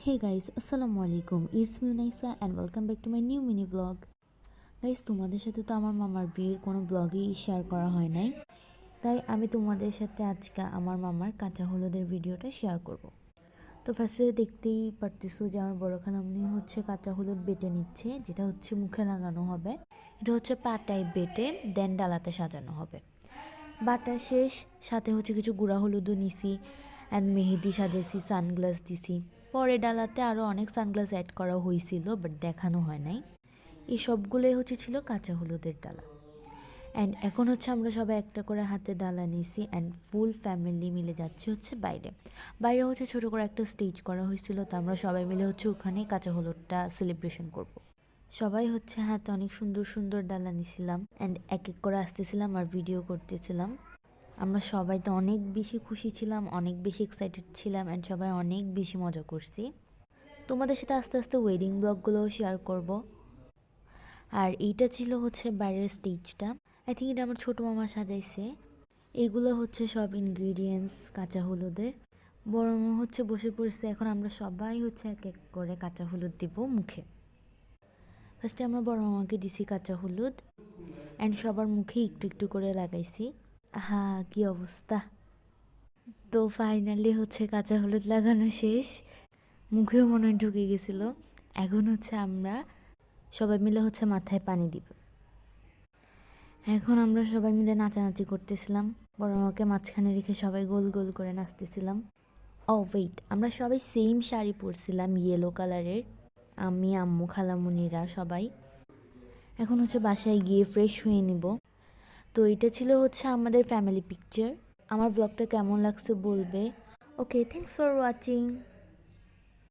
Hey guys, Assalamu alaikum. It's me Unaisa and welcome back to my new mini vlog. Guys তোমাদের সাথে তো আমার মামার বিয়ের কোনো ব্লগই শেয়ার করা হয় নাই, তাই আমি তোমাদের সাথে আজকে আমার মামার কাঁচা হলুদের ভিডিওটা শেয়ার করব। তো ফার্স্টে দেখতেই পারতেছো যে আমার বড় খালামণি হচ্ছে কাঁচা হলুদ বেটে নিচ্ছে, যেটা হচ্ছে মুখে লাগানো হবে। এটা হচ্ছে পাটায় বেটে দেন ডালাতে সাজানো হবে। বাটা শেষ, সাথে হচ্ছে কিছু গুঁড়া হলুদও নিছি অ্যান্ড মেহেদি সাজেছি, সানগ্লাস দিছি। পরে ডালাতে আরও অনেক সানগ্লাস অ্যাড করা হয়েছিল, বাট দেখানো হয় নাই। এই সবগুলোই হচ্ছে ছিল কাঁচা হলুদের ডালা। অ্যান্ড এখন হচ্ছে আমরা সবাই একটা করে হাতে ডালা নিছি অ্যান্ড ফুল ফ্যামিলি মিলে যাচ্ছি হচ্ছে বাইরে। বাইরে হচ্ছে ছোটো করে একটা স্টেজ করা হয়েছিল, তো আমরা সবাই মিলে হচ্ছে ওখানে কাঁচা হলুদটা সেলিব্রেশন করব। সবাই হচ্ছে হাতে অনেক সুন্দর সুন্দর ডালা নিছিলাম অ্যান্ড এক এক করে আসতেছিলাম আর ভিডিও করতেছিলাম। আমরা সবাই তো অনেক বেশি খুশি ছিলাম, অনেক বেশি এক্সাইটেড ছিলাম অ্যান্ড সবাই অনেক বেশি মজা করছি। তোমাদের সাথে আস্তে আস্তে ওয়েডিং ব্লগগুলোও শেয়ার করব। আর এইটা ছিল হচ্ছে বাইরের স্টেজটা। আই থিঙ্ক এটা আমার ছোটো মামা সাজাইছে। এগুলো হচ্ছে সব ইনগ্রিডিয়েন্টস কাঁচা হলুদের। বড় মামা হচ্ছে বসে পড়ছে, এখন আমরা সবাই হচ্ছে এক এক করে কাঁচা হলুদ দিব মুখে। ফার্স্টে আমরা বড় মামাকে দিছি কাঁচা হলুদ অ্যান্ড সবার মুখে একটু একটু করে লাগাইছি। হা, কি অবস্থা! তো ফাইনালি হচ্ছে কাঁচা হলুদ লাগানো শেষ, মুখেও মনে হয় ঢুকে গেছিলো। এখন হচ্ছে আমরা সবাই মিলে হচ্ছে মাথায় পানি দিব। এখন আমরা সবাই মিলে নাচানাচি করতেছিলাম, বড় মামাকে মাঝখানে রেখে সবাই গোল গোল করে নাচতেছিলাম। ও ওয়েট, আমরা সবাই সেম শাড়ি পরছিলাম ইয়েলো কালারের, আমি আম্মু খালামুনিরা সবাই। এখন হচ্ছে বাসায় গিয়ে ফ্রেশ হয়ে নিব। তো এটা ছিল হচ্ছে আমাদের ফ্যামিলি পিকচার। আমার ব্লগটা কেমন লাগছে বলবে। ওকে, থ্যাংকস ফর ওয়াচিং।